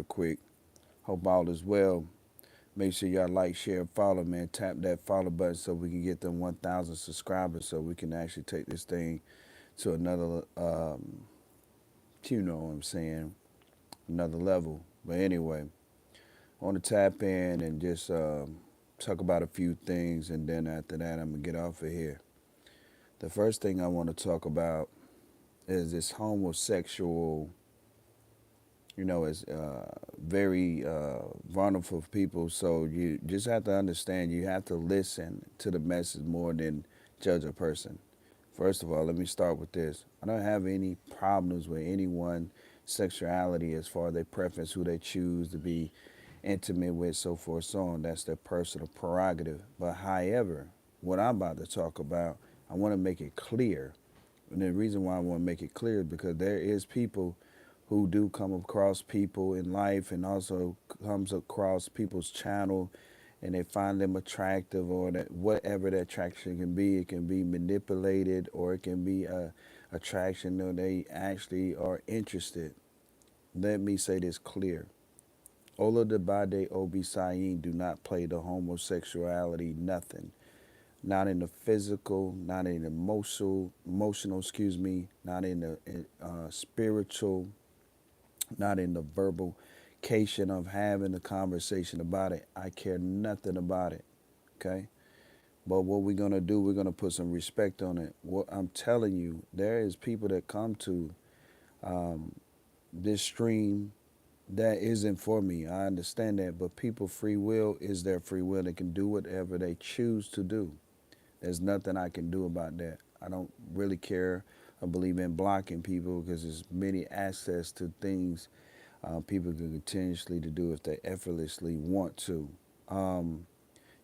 quick. Hope all is well. Make sure y'all like, share, and follow, man. Tap that follow button so we can get them 1,000 subscribers so we can actually take this thing to another, you know what I'm saying, another level. But anyway, I want to tap in and just talk about a few things, and then after that, I'm going to get off of here. The first thing I want to talk about is this homosexual, is very vulnerable for people. So you just have to understand, you have to listen to the message more than judge a person. First of all, let me start with this. I don't have any problems with anyone sexuality as far as their preference, who they choose to be intimate with, so forth, so on. That's their personal prerogative. But however, what I'm about to talk about, I want to make it clear. And the reason why I want to make it clear is because there is people who do come across people in life and also comes across people's channel and they find them attractive, or that whatever that attraction can be. It can be manipulated, or it can be a attraction that they actually are interested. Let me say this clear. Olabade Olugbsean do not play the homosexuality nothing. Not in the physical, not in the emotional, excuse me, not in the spiritual, not in the verbalization of having a conversation about it. I care nothing about it. Okay. But what we're gonna do, we're gonna put some respect on it. What I'm telling you, there is people that come to this stream that isn't for me. I understand that, but people free will is their free will. They can do whatever they choose to do. There's nothing I can do about that. I don't really care. I believe in blocking people because there's many access to things people can continuously to do if they effortlessly want to. Um,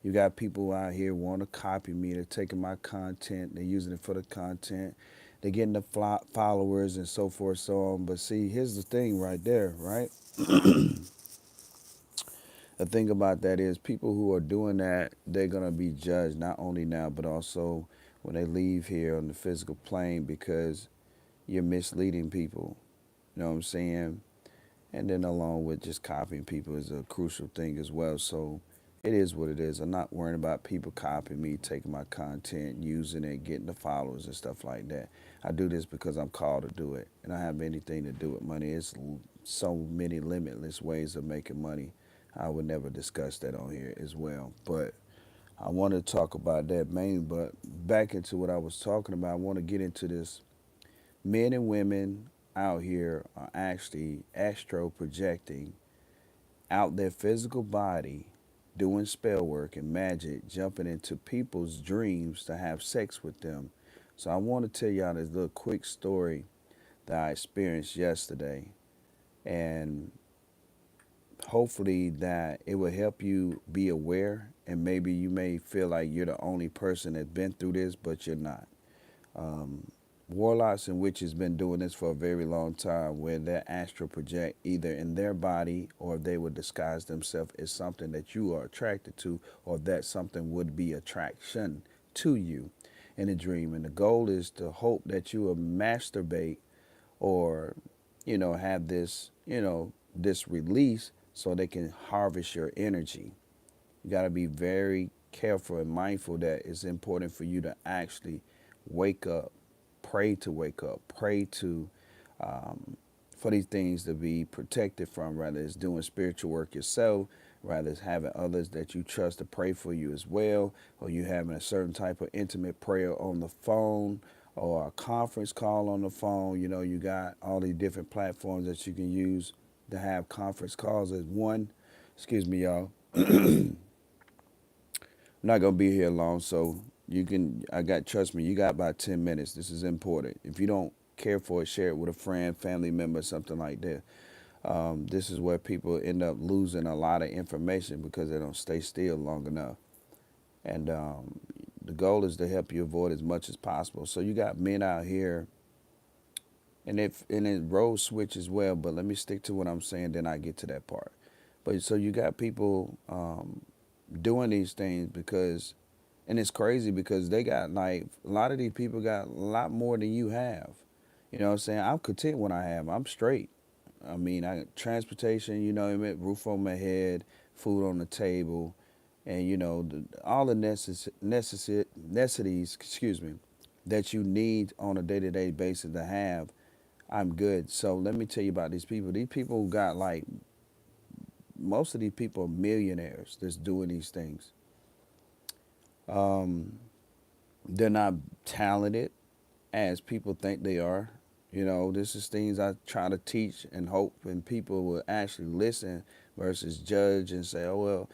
you got people out here want to copy me. They're taking my content. They're using it for the content. They're getting the followers and so forth, so on. But see, here's the thing right there, right? The thing about that is people who are doing that, they're going to be judged not only now, but also when they leave here on the physical plane because you're misleading people. You know what I'm saying? And then along with just copying people is a crucial thing as well. So it is what it is. I'm not worrying about people copying me, taking my content, using it, getting the followers and stuff like that. I do this because I'm called to do it. And I have anything to do with money. It's so many limitless ways of making money. I would never discuss that on here as well. But I want to talk about that mainly. But back into what I was talking about, I want to get into this. Men and women out here are actually astro projecting out their physical body, doing spell work and magic, jumping into people's dreams to have sex with them. So I want to tell y'all this little quick story that I experienced yesterday. And hopefully that it will help you be aware, and maybe you may feel like you're the only person that's been through this, but you're not. Um, Warlocks and witches been doing this for a very long time, where they astral project either in their body, or they would disguise themselves as something that you are attracted to, or that something would be attraction to you in a dream. And the goal is to hope that you will masturbate, or have this this release so they can harvest your energy. You got to be very careful and mindful that it's important for you to actually wake up, pray to wake up, pray to um, for these things to be protected from, rather it's doing spiritual work yourself, rather it's having others that you trust to pray for you as well, or you having a certain type of intimate prayer on the phone, or a conference call on the phone. You got all these different platforms that you can use to have conference calls as one. Excuse me, y'all. I'm not gonna be here long, so you can. Trust me. You got about 10 minutes. This is important. If you don't care for it, share it with a friend, family member, something like that. This is where people end up losing a lot of information because they don't stay still long enough. And the goal is to help you avoid as much as possible. So you got men out here, and it role switch as well. But let me stick to what I'm saying, then I get to that part. But so you got people doing these things because, and it's crazy because they got like a lot of these people got a lot more than you have. You know what I'm saying? I'm content when I have. I'm straight. I mean, transportation, you know, roof on my head, food on the table, and you know, all the necessities, excuse me, that you need on a day-to-day basis to have. I'm good. So let me tell you about these people. These people got like most of these people are millionaires that's doing these things. Um, they're not talented as people think they are. You know, this is things I try to teach and hope and people will actually listen versus judge and say, oh, well,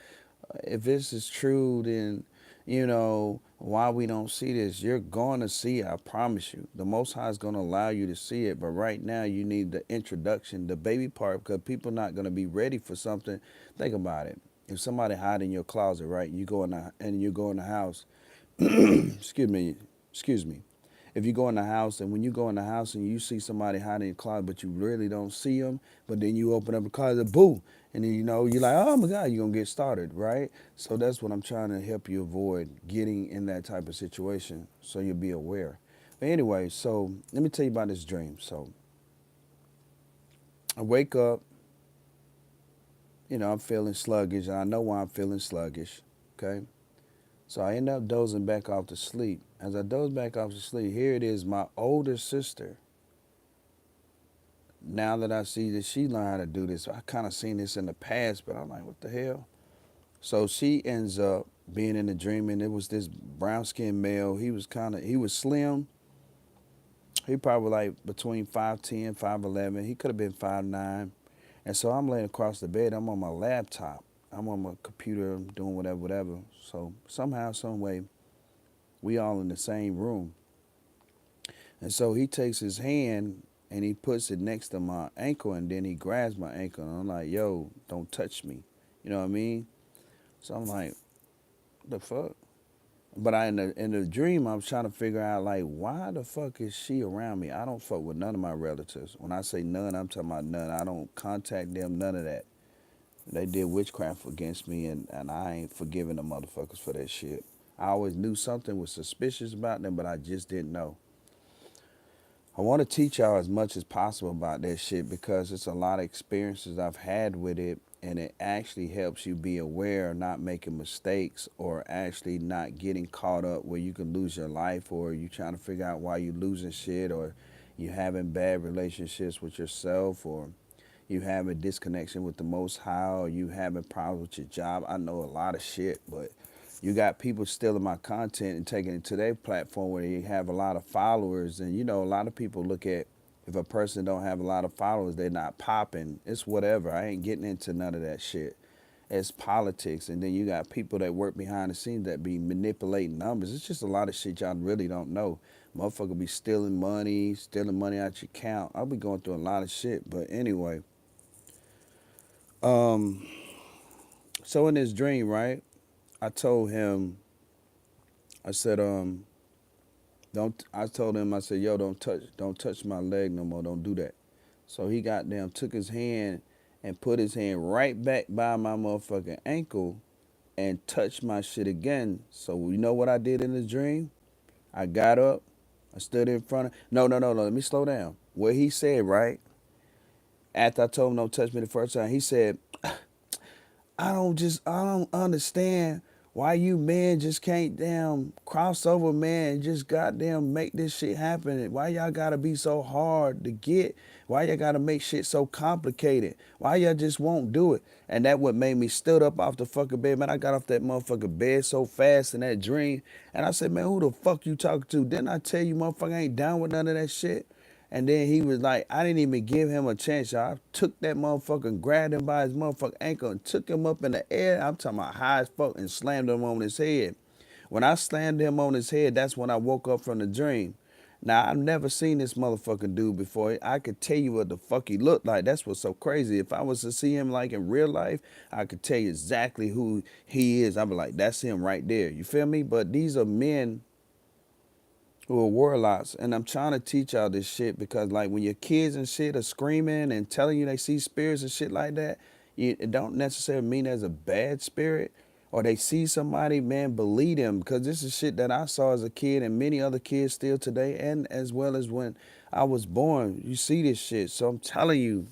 if this is true, then, you know, why we don't see this? You're going to see it, I promise you. The Most High is going to allow you to see it. But right now, you need the introduction, the baby part, because people not going to be ready for something. Think about it. If somebody hide in your closet, right, you go in the house, excuse me, excuse me. If you go in the house and when you go in the house and you see somebody hiding in the closet, but you really don't see them, but then you open up the closet, boo, and then you know you're like, oh my God, you're gonna get started, right? So that's what I'm trying to help you avoid getting in that type of situation, so you'll be aware. But anyway, so let me tell you about this dream. So I wake up, you know, I'm feeling sluggish, and I know why I'm feeling sluggish. Okay. So I end up dozing back off to sleep. As I doze back off to sleep, here it is, my older sister. Now that I see that she learned how to do this, I kind of seen this in the past, but I'm like, what the hell? So she ends up being in the dream, and it was this brown skinned male. He was slim. He probably like between 5'10", 5'11". He could have been 5'9". And so I'm laying across the bed. I'm on my laptop. I'm on my computer doing whatever, whatever. So somehow, some way, we all in the same room. And so he takes his hand and he puts it next to my ankle and then he grabs my ankle and I'm like, yo, don't touch me. You know what I mean? So I'm like, what the fuck? But in the dream I was trying to figure out like why the fuck is she around me? I don't fuck with none of my relatives. When I say none, I'm talking about none. I don't contact them, none of that. They did witchcraft against me and I ain't forgiving the motherfuckers for that shit. I always knew something was suspicious about them, but I just didn't know. I want to teach y'all as much as possible about that shit because it's a lot of experiences I've had with it and it actually helps you be aware of not making mistakes or actually not getting caught up where you can lose your life or you trying to figure out why you losing shit or you having bad relationships with yourself or you having disconnection with the Most High or you having problems with your job. I know a lot of shit, but you got people stealing my content and taking it to their platform where you have a lot of followers. And you know, a lot of people look at if a person don't have a lot of followers, they're not popping. It's whatever. I ain't getting into none of that shit. It's politics. And then you got people that work behind the scenes that be manipulating numbers. It's just a lot of shit y'all really don't know. Motherfucker be stealing money out your account. I'll be going through a lot of shit. But anyway, um, so in this dream, right, I told him, I said, don't. I told him, I said, yo, don't touch my leg no more. Don't do that. So he goddamn took his hand and put his hand right back by my motherfucking ankle and touched my shit again. So you know what I did in the dream? I got up, I stood in front of. No. Let me slow down. What he said, right? After I told him don't touch me the first time, he said, I don't understand why you men just can't damn cross over, man, and just goddamn make this shit happen. Why y'all gotta be so hard to get? Why y'all gotta make shit so complicated? Why y'all just won't do it? And that what made me stood up off the fucking bed, man. I got off that motherfucking bed so fast in that dream. And I said, man, who the fuck you talking to? Didn't I tell you motherfucker ain't down with none of that shit? And then he was like, I didn't even give him a chance. Y'all. I took that motherfucker and grabbed him by his motherfucking ankle and took him up in the air. I'm talking about high as fuck and slammed him on his head. When I slammed him on his head, that's when I woke up from the dream. Now, I've never seen this motherfucking dude before. I could tell you what the fuck he looked like. That's what's so crazy. If I was to see him like in real life, I could tell you exactly who he is. I'd be like, that's him right there. You feel me? But these are men who are warlocks. And I'm trying to teach y'all this shit because like when your kids and shit are screaming and telling you they see spirits and shit like that, it don't necessarily mean there's a bad spirit or they see somebody, man, believe them because this is shit that I saw as a kid and many other kids still today and as well as when I was born. You see this shit. So I'm telling you,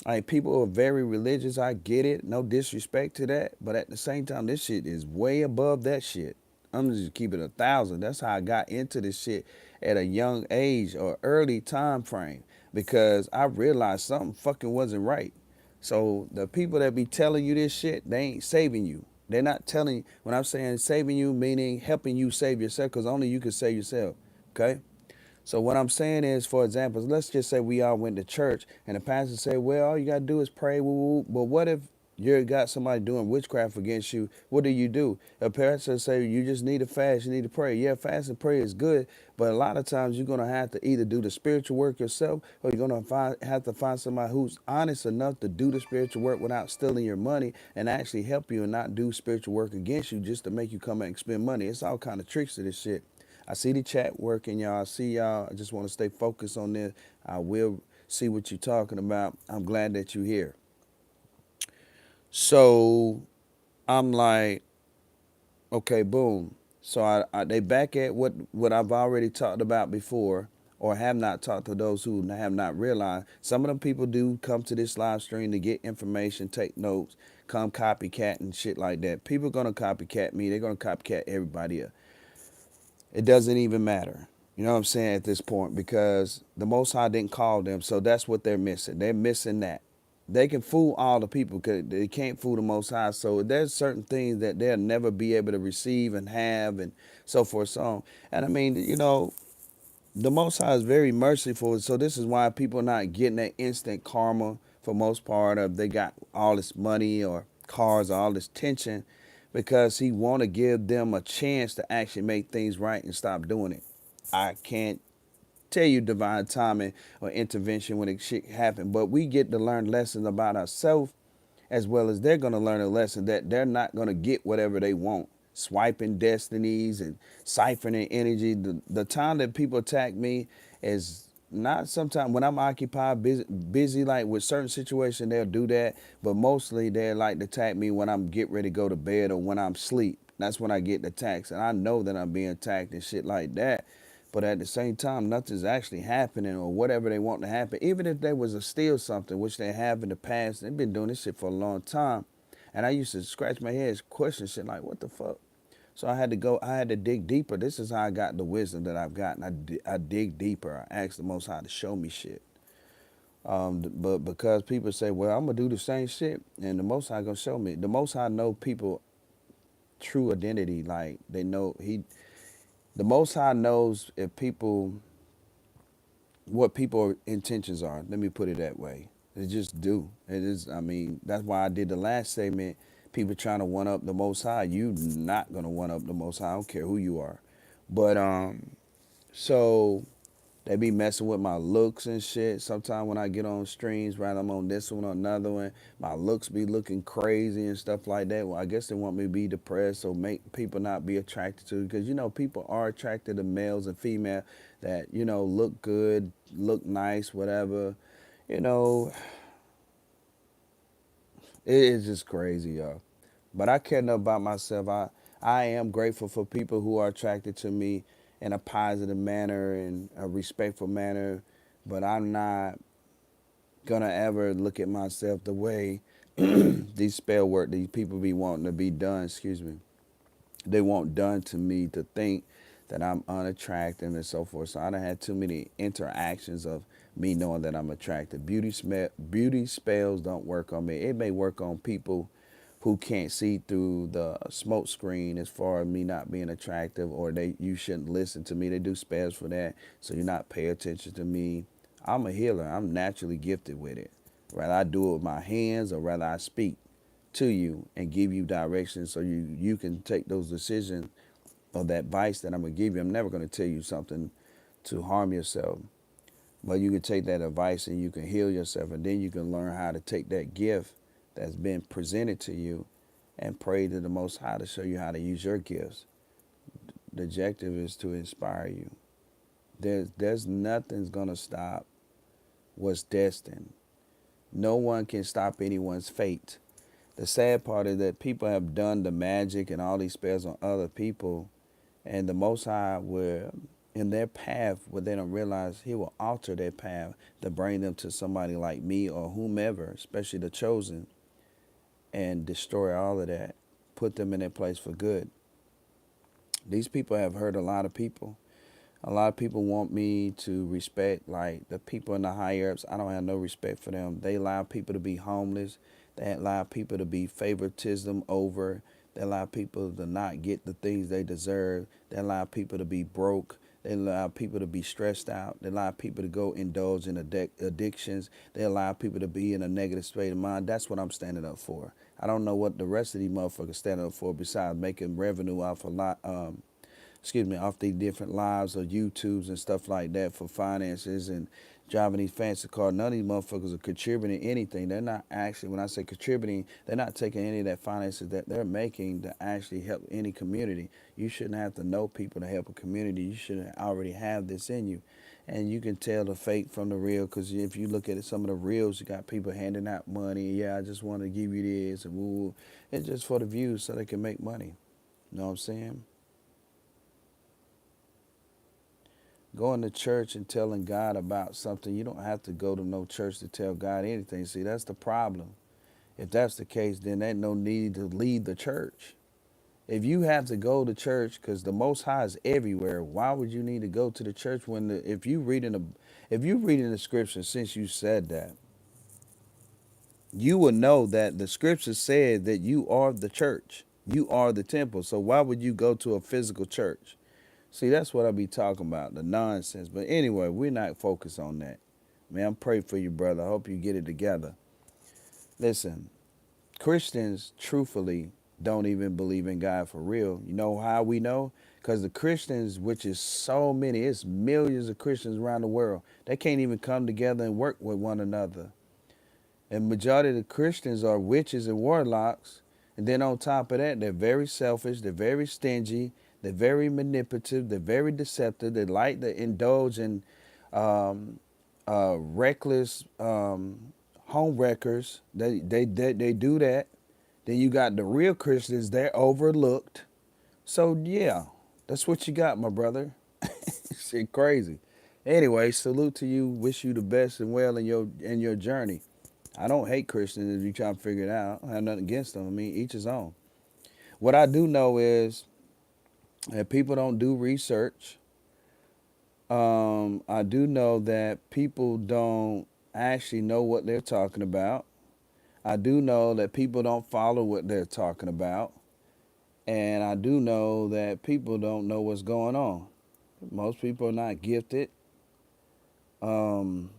Like people who are very religious, I get it. No disrespect to that, but at the same time, this shit is way above that shit. I'm just keep it 1,000. That's how I got into this shit at a young age or early time frame because I realized something fucking wasn't right. So the people that be telling you this shit, they ain't saving you. They're not telling. When I'm saying saving you, meaning helping you save yourself, because only you can save yourself. Okay. So what I'm saying is, for example, let's just say we all went to church and the pastor said, well, all you got to do is pray. Woo, woo. But what if you got somebody doing witchcraft against you? What do? A pastor say you just need to fast, you need to pray. Yeah, fast and pray is good, but a lot of times you're going to have to either do the spiritual work yourself or you're going to have to find somebody who's honest enough to do the spiritual work without stealing your money and actually help you and not do spiritual work against you just to make you come back and spend money. It's all kind of tricks to this shit. I see the chat working, y'all. I see y'all. I just want to stay focused on this. I will see what you're talking about. I'm glad that you're here. So I'm like, okay, boom. So they back at what I've already talked about before, or have not talked to those who have not realized. Some of them people do come to this live stream to get information, take notes, come copycat and shit like that. People gonna copycat me. They're gonna copycat everybody else. It doesn't even matter. You know what I'm saying at this point because the Most High didn't call them, so that's what they're missing. They're missing that. They can fool all the people because they can't fool the Most High. So there's certain things that they'll never be able to receive and have and so forth, so on. And I mean, the Most High is very merciful. So this is why people are not getting that instant karma for most part of they got all this money or cars or all this tension because he want to give them a chance to actually make things right and stop doing it. I can't tell you divine timing or intervention when it shit happen, but we get to learn lessons about ourselves as well as they're going to learn a lesson that they're not going to get whatever they want. Swiping destinies and siphoning energy. The time that people attack me is not sometimes when I'm occupied, busy like with certain situations, they'll do that. But mostly they like to attack me when I'm get ready to go to bed or when I'm asleep. That's when I get the attacks. And I know that I'm being attacked and shit like that. But at the same time, nothing's actually happening or whatever they want to happen. Even if they was to steal something, which they have in the past, they've been doing this shit for a long time. And I used to scratch my head, question shit like, what the fuck? So I had to dig deeper. This is how I got the wisdom that I've gotten. I dig deeper. I asked the Most High to show me shit. But because people say, well, I'm going to do the same shit, and the Most High going to show me. The Most High know people true identity. Like, they know, the Most High knows if people what people intentions are. Let me put it that way. They just do. It is. I mean, that's why I did the last statement. People trying to one up the Most High. You not gonna one up the Most High. I don't care who you are. But so they be messing with my looks and shit. Sometimes when I get on streams, right, I'm on this one or another one, my looks be looking crazy and stuff like that. Well, I guess they want me to be depressed or make people not be attracted to it. Because, people are attracted to males and female that, look good, look nice, whatever. You know, it is just crazy, y'all. But I care enough about myself. I am grateful for people who are attracted to me in a positive manner and a respectful manner. But I'm not gonna ever look at myself the way these spell work these people be wanting to be done. Excuse me. They want done to me to think that I'm unattractive and so forth. So I done had too many interactions of me knowing that I'm attractive. Beauty spells don't work on me. It may work on people who can't see through the smoke screen as far as me not being attractive or you shouldn't listen to me. They do spells for that. So you're not pay attention to me. I'm a healer. I'm naturally gifted with it. Rather I do it with my hands or rather I speak to you and give you direction so you can take those decisions or that advice that I'm gonna give you. I'm never gonna tell you something to harm yourself. But you can take that advice and you can heal yourself and then you can learn how to take that gift that's been presented to you and pray to the Most High to show you how to use your gifts. The objective is to inspire you. There's nothing's gonna stop what's destined. No one can stop anyone's fate. The sad part is that people have done the magic and all these spells on other people, and the Most High will in their path, what they don't realize, he will alter their path to bring them to somebody like me or whomever, especially the chosen, and destroy all of that, put them in their place for good. These people have hurt a lot of people. A lot of people want me to respect, like the people in the higher ups. I don't have no respect for them. They allow people to be homeless. They allow people to be favoritism over. They allow people to not get the things they deserve. They allow people to be broke. They allow people to be stressed out. They allow people to go indulge in addictions. They allow people to be in a negative state of mind. That's what I'm standing up for. I don't know what the rest of these motherfuckers standing up for besides making revenue off a lot. Off the different lives or YouTubes and stuff like that for finances and driving these fancy cars. None of these motherfuckers are contributing anything. They're not actually, when I say contributing, they're not taking any of that finances that they're making to actually help any community. You shouldn't have to know people to help a community. You should already have this in you. And you can tell the fake from the real, because if you look at it, some of the reels, you got people handing out money. Yeah, I just want to give you this and woo. It's just for the views so they can make money. You know what I'm saying? Going to church and telling God about something, you don't have to go to no church to tell God anything. See, that's the problem. If that's the case, then there's no need to leave the church. If you have to go to church because the Most High is everywhere, why would you need to go to the church when if you reading the scripture, since you said that, you will know that the scripture said that you are the church, you are the temple. So why would you go to a physical church? See, that's what I be talking about, the nonsense. But anyway, we're not focused on that. Man, I'm praying for you, brother. I hope you get it together. Listen, Christians, truthfully, don't even believe in God for real. You know how we know? Because the Christians, which is so many, it's millions of Christians around the world, they can't even come together and work with one another. And majority of the Christians are witches and warlocks. And then on top of that, they're very selfish, they're very stingy, they're very manipulative, they're very deceptive. They like to indulge in um, reckless home wreckers. They do that. Then you got the real Christians, they're overlooked. So yeah, that's what you got, my brother. Shit crazy. Anyway, salute to you. Wish you the best and well in your journey. I don't hate Christians if you try to figure it out. I have nothing against them. I mean, each his own. What I do know is that people don't do research. I do know that people don't actually know what they're talking about. I do know that people don't follow what they're talking about. And I do know that people don't know what's going on. Most people are not gifted. Um,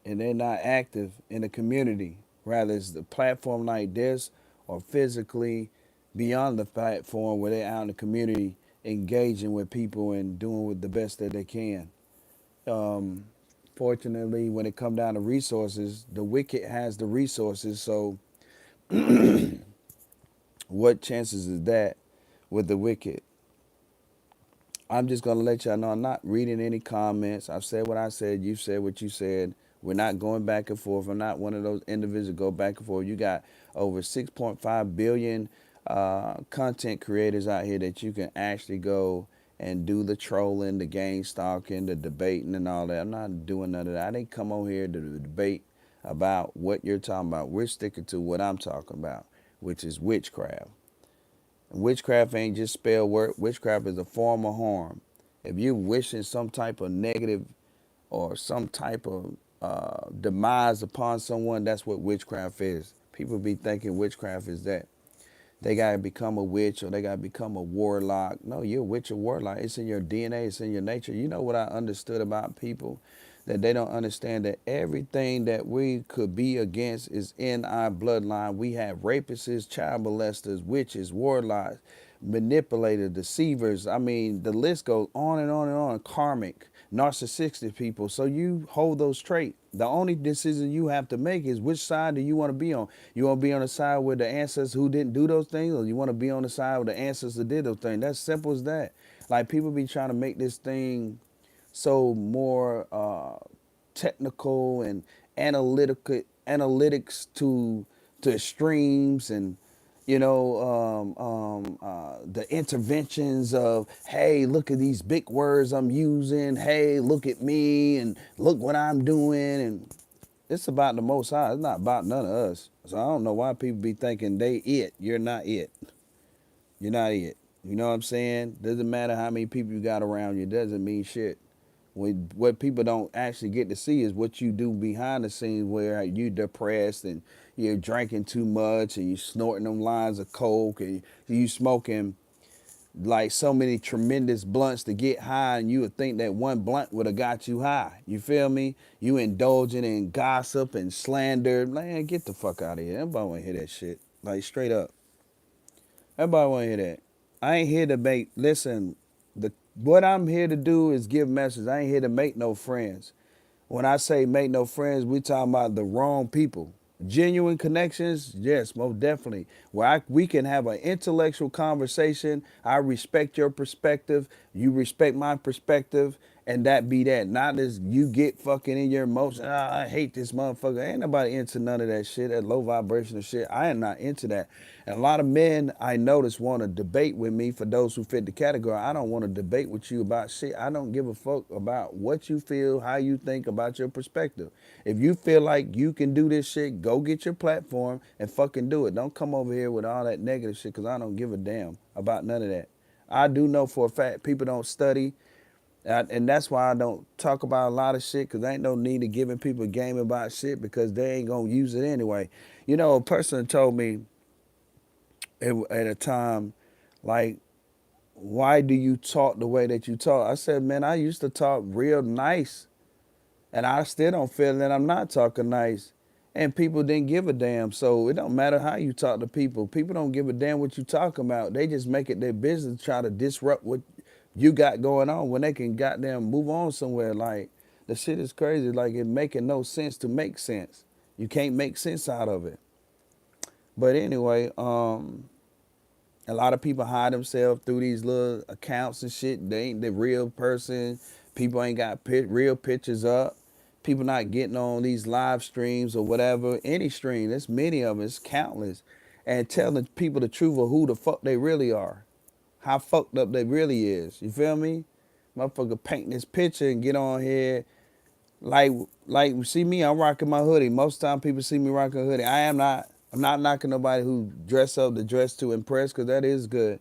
and they're not active in the community. Rather, it's the platform like this or physically beyond the platform where they're out in the community engaging with people and doing with the best that they can. Um, Fortunately, when it comes down to resources, the wicked has the resources. So what chances is that with the wicked? I'm just going to let y'all know I'm not reading any comments. I've said what I said. You said what you said. We're not going back and forth. I'm not one of those individuals go back and forth. You got over 6.5 billion content creators out here that you can actually go and do the trolling, the game stalking, the debating and all that. I'm not doing none of that. I didn't come on here to debate about what you're talking about. We're sticking to what I'm talking about, which is witchcraft. Witchcraft ain't just spell word. Witchcraft is a form of harm. If you're wishing some type of negative or some type of demise upon someone, that's what witchcraft is. People be thinking witchcraft is that they got to become a witch or they got to become a warlock. No, you're a witch or warlock. It's in your DNA. It's in your nature. You know what I understood about people? That they don't understand that everything that we could be against is in our bloodline. We have rapists, child molesters, witches, warlocks, manipulators, deceivers. I mean, the list goes on and on and on. Karmic, narcissistic people. So you hold those traits. The only decision you have to make is which side do you want to be on? You want to be on the side with the ancestors who didn't do those things, or you want to be on the side with the ancestors that did those things? That's simple as that. Like people be trying to make this thing so more technical and analytical analytics to extremes and The interventions of, hey, look at these big words I'm using. Hey, look at me and look what I'm doing. And it's about the Most High. It's not about none of us. So I don't know why people be thinking they it. You're not it. You're not it. You know what I'm saying? Doesn't matter how many people you got around you. Doesn't mean shit. What people don't actually get to see is what you do behind the scenes, where you depressed and you're drinking too much and you snorting them lines of coke and you smoking like so many tremendous blunts to get high, and you would think that one blunt would have got you high. You feel me? You indulging in gossip and slander. Man, get the fuck out of here. Everybody want to hear that shit. Like, straight up. Everybody want to hear that. I ain't here to make, listen, what I'm here to do is give messages. I ain't here to make no friends. When I say make no friends, we talking about the wrong people. Genuine connections, yes, most definitely. We can have an intellectual conversation. I respect your perspective. You respect my perspective. And that be that. Not as you get fucking in your emotions. I hate this motherfucker. Ain't nobody into none of that shit, that low vibrational shit. I am not into that. And a lot of men I notice want to debate with me. For those who fit the category, I don't want to debate with you about shit. I don't give a fuck about what you feel, how you think, about your perspective. If you feel like you can do this shit, go get your platform and fucking do it. Don't come over here with all that negative shit, because I don't give a damn about none of that. I do know for a fact people don't study. And that's why I don't talk about a lot of shit, because there ain't no need of giving people game about shit, because they ain't going to use it anyway. A person told me at a time, like, why do you talk the way that you talk? I said, man, I used to talk real nice, and I still don't feel that I'm not talking nice. And people didn't give a damn. So it don't matter how you talk to people. People don't give a damn what you talking about. They just make it their business to try to disrupt what you got going on, when they can goddamn move on somewhere. Like, the shit is crazy. Like, it making no sense to make sense. You can't make sense out of it. But anyway, a lot of people hide themselves through these little accounts and shit. They ain't the real person. People ain't got real pictures up. People not getting on these live streams or whatever. Any stream, there's many of them. It's countless. And telling people the truth of who the fuck they really are. How fucked up they really is. You feel me? Motherfucker paint this picture and get on here. Like, see me, I'm rocking my hoodie. Most of the time people see me rocking a hoodie. I'm not knocking nobody who dress up the dress to impress, because that is good.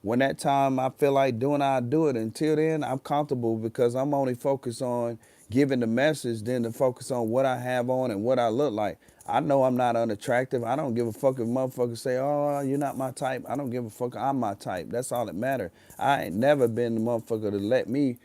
When that time I feel like doing, I'll do it. Until then, I'm comfortable, because I'm only focused on giving the message than to focus on what I have on and what I look like. I know I'm not unattractive. I don't give a fuck if motherfuckers say, oh, you're not my type. I don't give a fuck. I'm my type. That's all that matters. I ain't never been the motherfucker to let me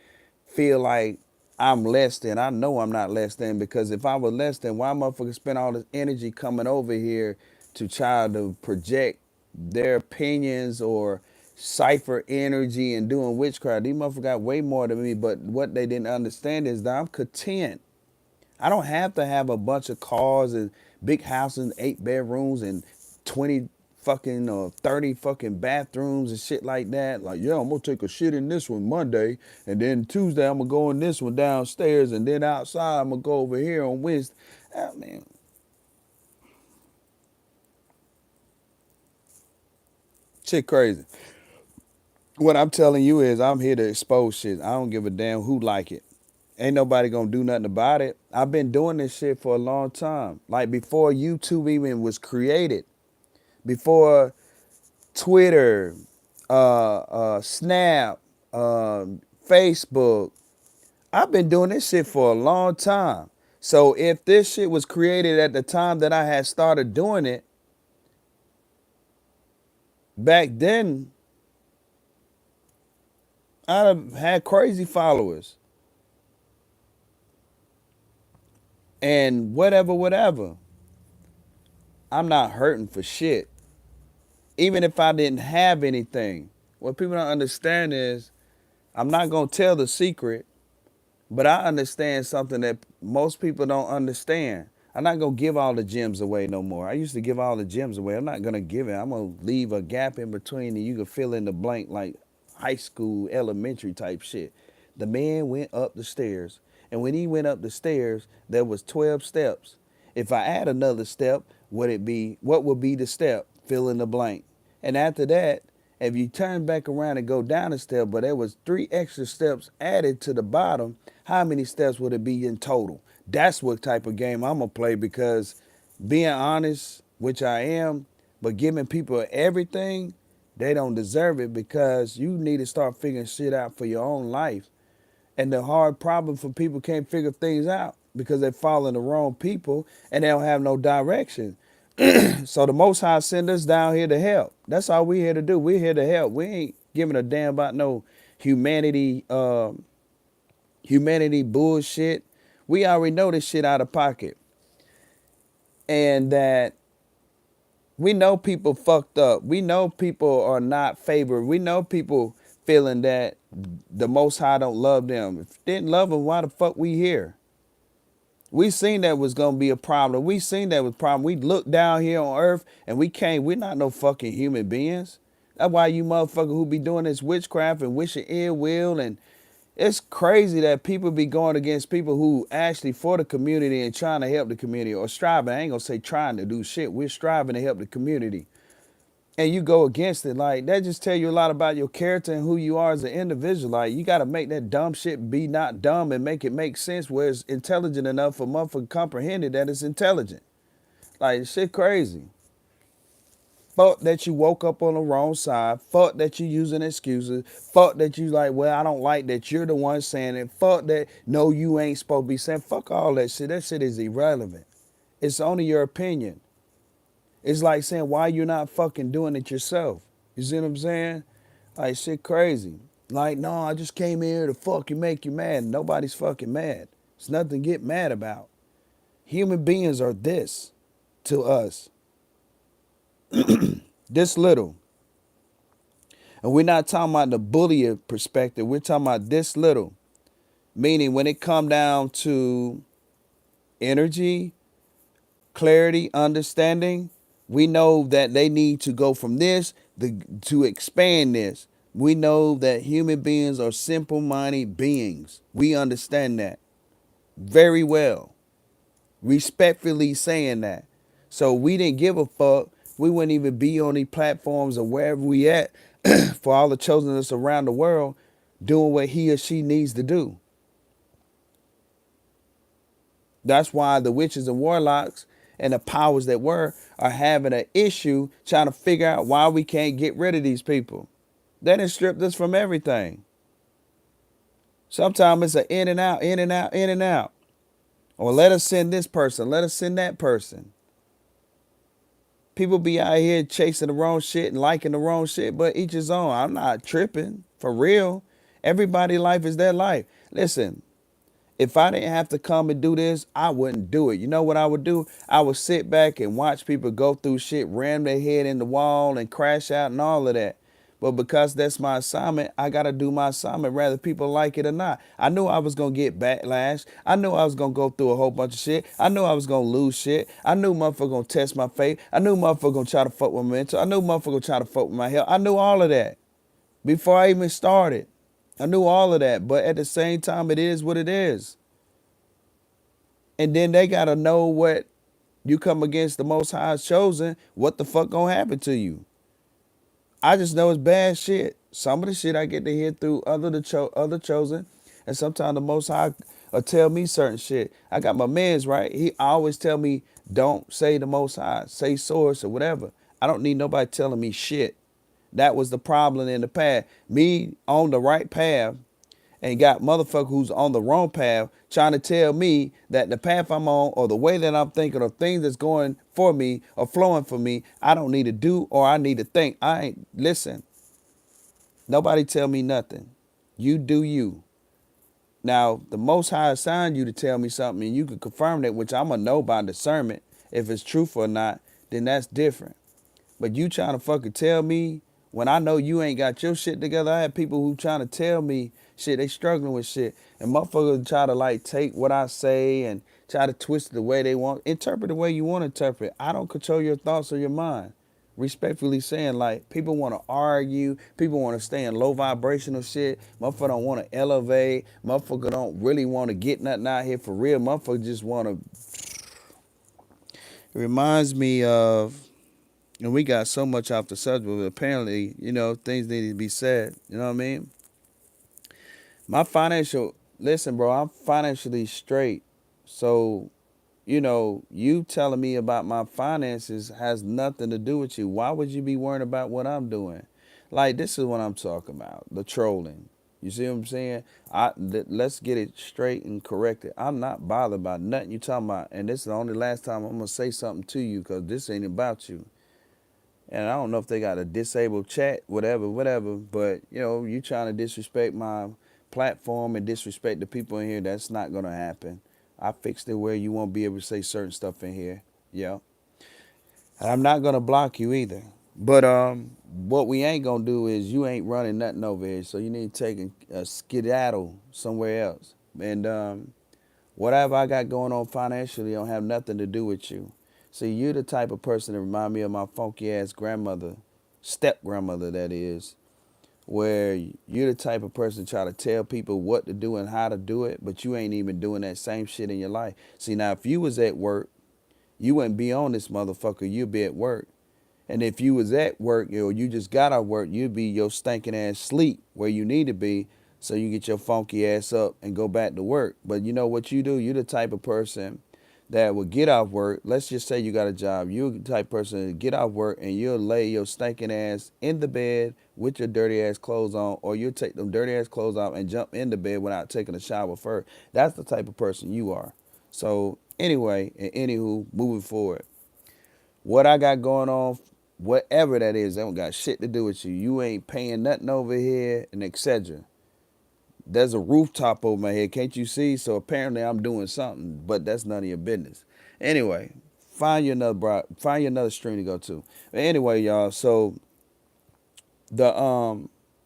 feel like I'm less than. I know I'm not less than, because if I was less than, why motherfuckers spend all this energy coming over here to try to project their opinions or cipher energy and doing witchcraft? These motherfuckers got way more than me, but what they didn't understand is that I'm content. I don't have to have a bunch of cars and big houses, 8 bedrooms and 20 fucking 30 fucking bathrooms and shit like that. Like, yeah, I'm gonna take a shit in this one Monday, and then Tuesday I'm gonna go in this one downstairs, and then outside I'm gonna go over here on Wednesday. Ah, man, shit crazy. What I'm telling you is I'm here to expose shit. I don't give a damn who like it. Ain't nobody gonna do nothing about it. I've been doing this shit for a long time. Like, before YouTube even was created, before Twitter, Snap, Facebook. I've been doing this shit for a long time. So if this shit was created at the time that I had started doing it, back then, I'd have had crazy followers and whatever, whatever. I'm not hurting for shit. Even if I didn't have anything. What people don't understand is, I'm not going to tell the secret, but I understand something that most people don't understand. I'm not going to give all the gems away no more. I used to give all the gems away. I'm not going to give it. I'm going to leave a gap in between, and you can fill in the blank, like high school, elementary type shit. The man went up the stairs, and when he went up the stairs, there was 12 steps. If I add another step, what would be the step? fill in the blank. And after that, if you turn back around and go down a step, but there was 3 extra steps added to the bottom, how many steps would it be in total? That's what type of game I'm gonna play, because being honest, which I am, but giving people everything, they don't deserve it, because you need to start figuring shit out for your own life. And the hard problem for people can't figure things out because they're following the wrong people and they don't have no direction. So the Most High send us down here to help. That's all we here to do. We're here to help. We ain't giving a damn about no humanity, humanity bullshit. We already know this shit out of pocket, and that we know people fucked up. We know people are not favored. We know people feeling that the Most High don't love them. If they didn't love them, why the fuck we here? We seen that was gonna be a problem. We seen that was a problem. We looked down here on earth and we can't, we're not no fucking human beings. That's why you motherfucker who be doing this witchcraft and wishing ill will, and it's crazy that people be going against people who actually for the community and trying to help the community, or striving. I ain't gonna say trying to do shit. We're striving to help the community. And you go against it. Like, that just tell you a lot about your character and who you are as an individual. Like, you gotta make that dumb shit be not dumb and make it make sense where it's intelligent enough for motherfucker to comprehend it that it's intelligent. Like, shit crazy. Fuck that you woke up on the wrong side. Fuck that you using excuses. Fuck that you like, well, I don't like that you're the one saying it. Fuck that, no, you ain't supposed to be saying. Fuck all that shit. That shit is irrelevant. It's only your opinion. It's like saying why you're not fucking doing it yourself. You see what I'm saying? Like, shit crazy. Like, no, I just came here to fucking make you mad. Nobody's fucking mad. It's nothing to get mad about. Human beings are this to us. This little. And we're not talking about the bully perspective. We're talking about this little. Meaning when it come down to energy, clarity, understanding, we know that they need to go from this to expand this. We know that human beings are simple-minded beings. We understand that very well. Respectfully saying that. So we didn't give a fuck. We wouldn't even be on these platforms or wherever we at for all the chosen us around the world doing what he or she needs to do. That's why the witches and warlocks and the powers that were are having an issue trying to figure out why we can't get rid of these people. They done stripped us from everything. Sometimes it's an in and out, in and out, in and out. Or let us send this person, let us send that person. People be out here chasing the wrong shit and liking the wrong shit, but each his own. I'm not tripping, for real. Everybody's life is their life. Listen, if I didn't have to come and do this, I wouldn't do it. You know what I would do? I would sit back and watch people go through shit, ram their head in the wall and crash out and all of that. But because that's my assignment, I got to do my assignment, whether people like it or not. I knew I was going to get backlash. I knew I was going to go through a whole bunch of shit. I knew I was going to lose shit. I knew motherfucker going to test my faith. I knew motherfucker going to try to fuck with my mental. I knew motherfucker going to try to fuck with my health. I knew all of that before I even started. I knew all of that. But at the same time, it is what it is. And then they got to know what you come against the Most High's chosen, what the fuck going to happen to you. I just know it's bad shit. Some of the shit I get to hear through other chosen, and sometimes the Most High will tell me certain shit. I got my mans, right? He always tell me, don't say the Most High, say source or whatever. I don't need nobody telling me shit. That was the problem in the past. Me on the right path and got motherfucker who's on the wrong path trying to tell me that the path I'm on or the way that I'm thinking or things that's going for me or flowing for me, I don't need to do or I need to think. Listen, nobody tell me nothing. You do you. Now, the Most High assigned you to tell me something and you can confirm that, which I'm going to know by discernment. If it's truthful or not, then that's different. But you trying to fucking tell me when I know you ain't got your shit together. I have people who trying to tell me shit, they struggling with shit. And motherfuckers try to like take what I say and try to twist it the way they want. Interpret the way you want to interpret. I don't control your thoughts or your mind. Respectfully saying, like, people want to argue. People want to stay in low vibrational shit. Motherfucker don't want to elevate. Motherfucker don't really want to get nothing out here for real. Motherfucker just want to. It reminds me of And we got so much off the subject, but apparently, things need to be said. You know what I mean? My financial, listen, bro, I'm financially straight. So, you telling me about my finances has nothing to do with you. Why would you be worrying about what I'm doing? Like, this is what I'm talking about, the trolling. You see what I'm saying? Let's get it straight and corrected. I'm not bothered about nothing you talking about. And this is the only last time I'm going to say something to you because this ain't about you. And I don't know if they got a disabled chat, whatever. But you trying to disrespect my platform and disrespect the people in here. That's not gonna happen. I fixed it where you won't be able to say certain stuff in here. Yeah, and I'm not gonna block you either. But what we ain't gonna do is you ain't running nothing over here. So you need to take a skedaddle somewhere else. And whatever I got going on financially don't have nothing to do with you. See, you're the type of person that remind me of my funky ass grandmother, step grandmother that is, where you're the type of person try to tell people what to do and how to do it, but you ain't even doing that same shit in your life. See, now if you was at work, you wouldn't be on this motherfucker, you'd be at work. And if you was at work, you just got out of work, you'd be your stinking ass sleep where you need to be so you get your funky ass up and go back to work. But you know what you do? You're the type of person that will get off work. Let's just say you got a job. You're the type of person to get off work and you'll lay your stinking ass in the bed with your dirty ass clothes on, or you'll take them dirty ass clothes off and jump in the bed without taking a shower first. That's the type of person you are. So anyway, and anywho, moving forward, what I got going on, whatever that is, that don't got shit to do with you. You ain't paying nothing over here, and etc. There's a rooftop over my head, can't you see? So apparently I'm doing something, but that's none of your business. Anyway, find you another stream to go to. But anyway, y'all. So the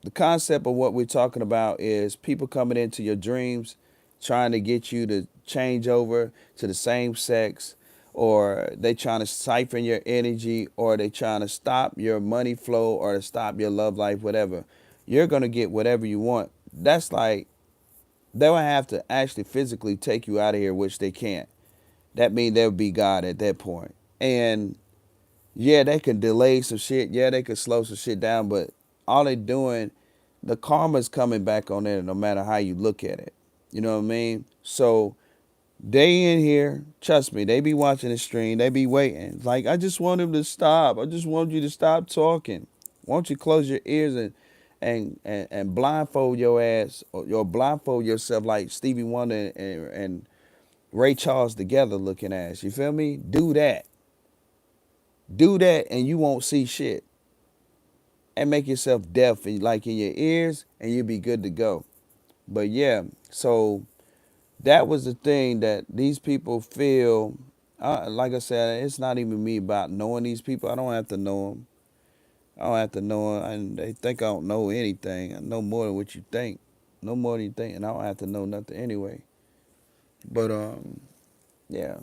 the concept of what we're talking about is people coming into your dreams trying to get you to change over to the same sex, or they trying to siphon your energy, or they trying to stop your money flow, or to stop your love life, whatever. You're gonna get whatever you want. That's like they'll have to actually physically take you out of here, which they can't. That means they'll be God at that point. And yeah, they can delay some shit. Yeah, they can slow some shit down, but all they doing, the karma's coming back on it no matter how you look at it. You know what I mean? So they in here, trust me, they be watching the stream, they be waiting. Like, I just want him to stop. I just want you to stop talking. Why don't you close your ears and blindfold your ass, or blindfold yourself like Stevie Wonder and Ray Charles together looking ass. You feel me? Do that. Do that and you won't see shit. And make yourself deaf like in your ears and you'll be good to go. But yeah, so that was the thing that these people feel. Like I said, it's not even me about knowing these people. I don't have to know them. I don't have to know them. And they think I don't know anything. I know more than what you think. No more than you think. And I don't have to know nothing anyway. But yeah.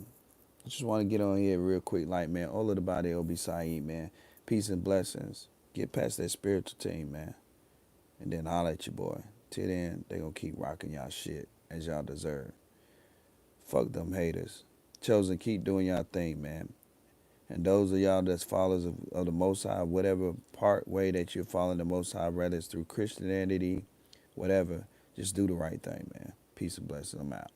I just want to get on here real quick. Like, man, Olabade Olugbsean, man. Peace and blessings. Get past that spiritual team, man. And then holler at your boy. Till then, they gonna keep rocking y'all shit as y'all deserve. Fuck them haters. Chosen, keep doing y'all thing, man. And those of y'all that's followers of the Most High, whatever part way that you're following the Most High, whether it's through Christianity, whatever, just do the right thing, man. Peace and blessings. I'm out.